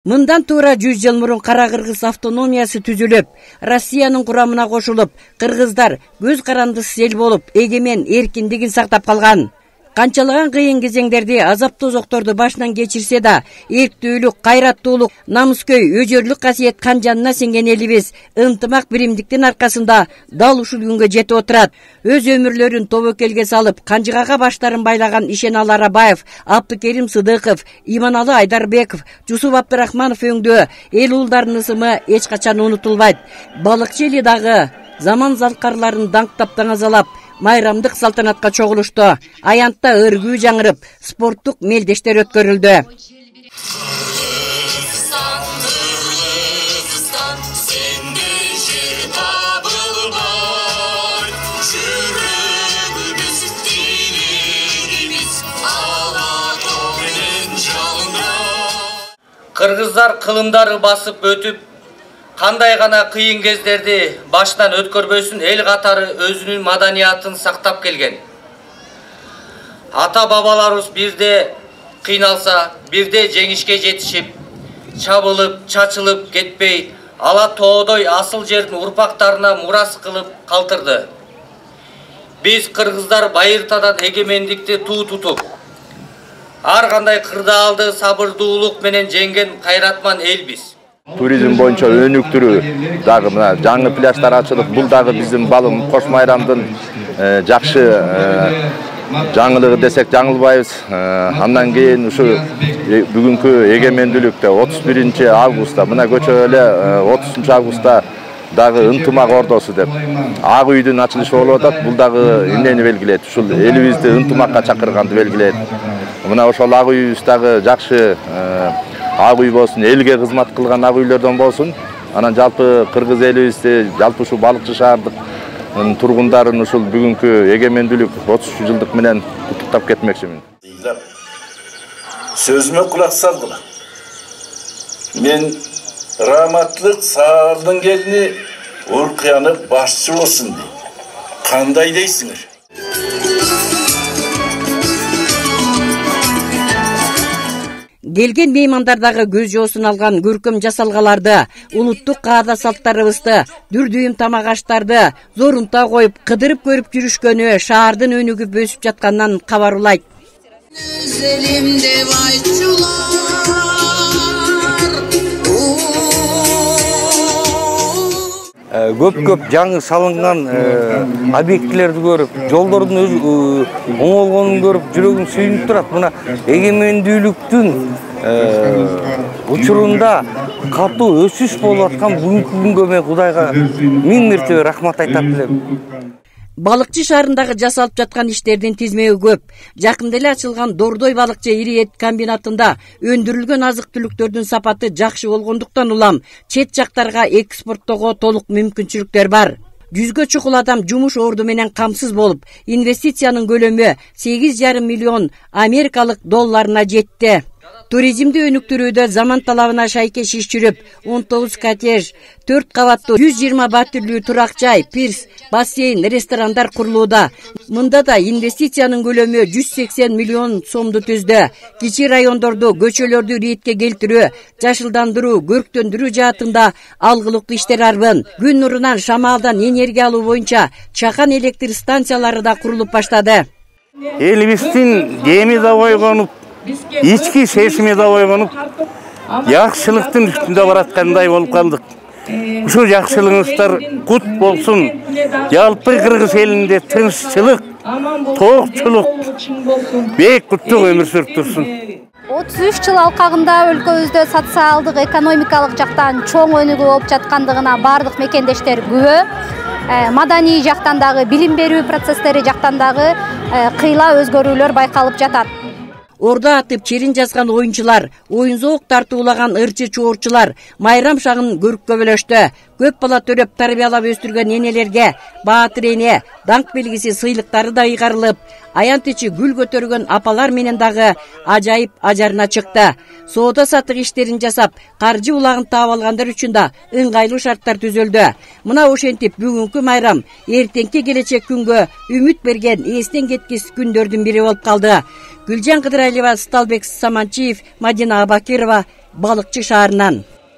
Мындан туура 100 жыл мурун Кара Кыргыз автономиясы түзүлүп, Россиянын курамына кошулуп, кыргыздар көз карандысыз эл болуп, эгемен эркиндигин сактап калган. Канчалаган кыйын кезеңдерди, азап тозокторду башынан кечирсе да, эрктүүлүк, кайраттуулук, намыскөй, өжөрлүк касиет кан жанына сиңген элибиз ынтымак биримдиктин аркасында дал ушул күнгө жетип отурат. Өз өмүрлөрүн тобокелге салып, канжыгага баштарын байлаган Ишеналы Арабаев, Абдыкерим Сыдыков, Иманалы Айдарбеков, Жусуп Абдрахманов өңдө эл уулдарынын ысымы эч качан унутулбайт. Балыкчы эли дагы заман залкарларын даңктап таңазалап, майрамдык салтанатка чогулушту. Аянтта өргүү жаңырып, спорттук мелдештер өткөрүлдү. Кыргыздар кылымдары басып өтүп, кандай гана кыйын кездерди башынан өткөрбөсүн эл катары өзүнүн маданиятын сактап келген. Ата бабаларыбыз бирде кыйналса, бирде жеңишке жетишип, чабылып, чачылып кетпей, ала тоодой асыл жердин урпактарына мурас кылып калтырды. Биз кыргыздар байыртадан эгемендикти туу тутуп, ар кандай кырдаалды сабырдуулук менен жеңген кайратман элбиз. Туризм боюнча өнүктүрүү дагы мына жаңы пляждар ачылып, бул дагы биздин балым кош майрамдын жакшы жаңылыгы десек жаңылбайбыз. Андан кийин ушу бүгүнкү эгемендүүлүктө 31 августта мына көчө эле 30 августта дагы ынтымак ордосу деп Ак үйдүн ачылышы болуп атат. Бул дагы эмнени белгилейт? Ушул элибизди ынтымакка чакырганды белгилейт. Мына ошол Ак үйүбүз дагы жакшы Ак үй болсун, элге кызмат кылган ак үйлөрдөн болсун. Анан жалпы кыргыз элибизди, жалпы ушу балыкчы шаардык тургундарын ушул бүгүнкү эгемендүүлүк 33 жылдык менен куттуктап кетмекчимин. Сөзүмө кулак салгыла. Мен Раматлык Саардын келини Уркуяны башчы болсун дейм. Кандай дейсиңер? Келген меймандардагы көз жоосун алган көркөм жасалгаларды, улуттук каада салттарыбызды, дүрдүйүм тамак аштарды зорунта коюп, кыдырып көрүп жүрүшкөнү шаардын өнүгүп өсүп жатканынан кабарлайт. Көп жаңы салынган объектилерди көрүп, жолдордун оңолгонун көрүп, жүрөгүм сүйүнүп турат. Мына эгемендүүлүктүн учурунда катуу өсүш болуп аткан бүгүнкү күнгө мен Кудайга 1000 мертебе рахмат айтат элем. Балыкчы шаарындагы жасалып жаткан иштердин тизмеги көп. Жакында эле ачылган Дордой балыкчы ири эт комбинатында өндүрүлгөн азык-түлүктөрдүн сапаты жакшы болгондуктан улам чет жактарга экспорттоого толук мүмкүнчүлүктөр бар. 100гө чукул адам жумуш орду менен камсыз болуп, инвестициянын көлөмү 8,5 миллион америкалык долларына жетти. Туризмди өнүктүрүүдө заман талабына шайкеш иш жүрүп, 19 коттедж, 4 кабаттуу 120 батирлүү турак жай, пирс, бассейн, ресторандар курулууда. Мында да инвестициянын көлөмү 180 миллион сомду түздү. Кичи райондорду, көчөлөрдү ретке келтирүү, жашылдандыруу, көрктөндүрүү жаатында алгылыктуу иштер арбын. Күн нурунан, шамалдан энергия алуу боюнча чакан электр станциялары да курулуп баштады. Элибиздин деми да бойгонуп, ички сезими да бойгонуп, жакшылыктын үстүндө бараткандай болуп калдык. Ушул жакшылыгыңыздар кут болсун. Жалпы кыргыз элинде тынччылык, тоокчулук, бек куттук өмүр сүрүп турсун. 33 жыл алкагында өлкөбүздө социалдык, экономикалык жактан чоң өнүгүү болуп жаткандыгына бардык мекендештер күбө. Маданий жактан дагы, билим берүү процесстери жактан дагы кыйла өзгөрүүлөр байкалып жатат. Орда атып черин жазган оюнчулар, оюн зоок тартуулаган ырчы чоорчулар майрам шагын көрүккө бөлөштү. Көп бала төрөп тарбиялап өстүргөн энелерге баатыр эне, даңк белгиси сыйлыктары да ыйгарылып, аянт ичи гүл көтөргөн апалар менен дагы ажайып ажарына чыкты. Соода сатык иштерин жасап, каржы улагын таап алгандар үчүн да ыңгайлуу шарттар түзүлдү. Мына ошентип бүгүнкү майрам эртеңки келечек күнгө үмүт берген эстен кеткис күндөрдүн бири болуп калды. Гүлжан Кыдыралиева, Сталбек Саманчиев, Мадина Абакирова, Балыкчы шаарынан.